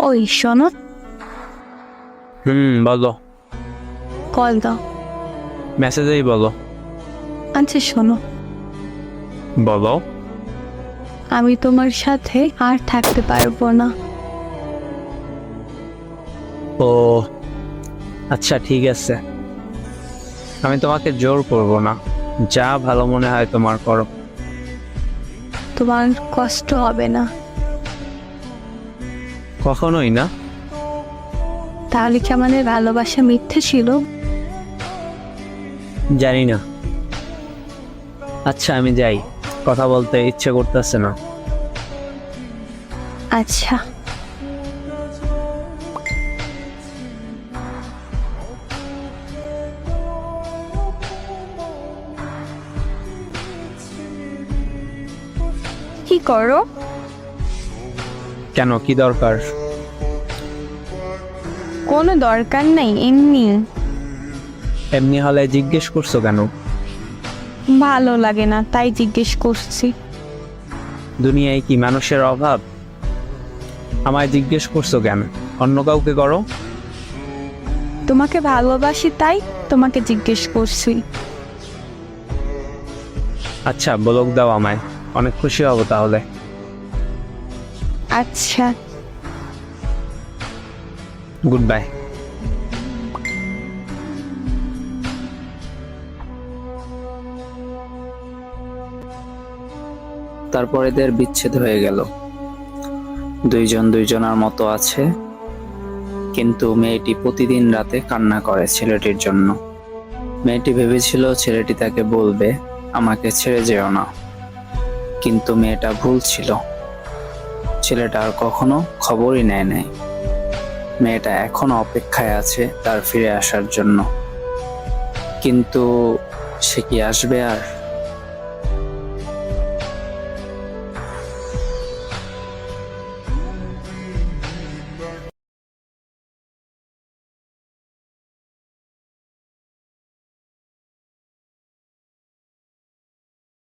ওই শোনো, বলো। কল দাও। মেসেজেই বলো। আচ্ছা শোনো, বলো। আমি তোমার সাথে আর থাকতে পারবো না। ও আচ্ছা, ঠিক আছে। আমি তোমাকে জোর করব না, যা ভালো মনে হয় তোমার করো। তোমার কষ্ট হবে না। কখনোই না। তাহলে কি আমাদের ভালোবাসা মিথ্যে ছিল? জানি না। আচ্ছা আমি যাই, কথা বলতে ইচ্ছে করতেছে না। আচ্ছা। কি করো? কেন, কি দরকার? কোনো দরকার নেই, এমনি। এমনি হলে জিজ্ঞেস করছো কেন? ভালো লাগে না তাই জিজ্ঞেস করছি। দুনিয়ায় কি মানুষের অভাব? আমায় জিজ্ঞেস করছো কেন? অন্য কাউকে করো। তোমাকে ভালোবাসি তাই তোমাকে জিজ্ঞেস করছি। আচ্ছা ব্লক দাও আমায়, অনেক খুশি হব তাহলে। আচ্ছা। Good bye. তারপর এদের বিচ্ছেদ হয়ে গেল। দুইজন দুইজনার মতো আছে, কিন্তু মেয়েটি প্রতিদিন রাতে কান্না করে ছেলেটির জন্য। মেয়েটি ভেবেছিল ছেলেটি তাকে বলবে আমাকে ছেড়ে যেও না, কিন্তু মেয়েটা ভুল ছিল। ছেলেটা আর কখনো খবরই নেয় নাই। মেয়েটা এখনো অপেক্ষায় আছে তার ফিরে আসার জন্য, কিন্তু সে কি আসবে আর?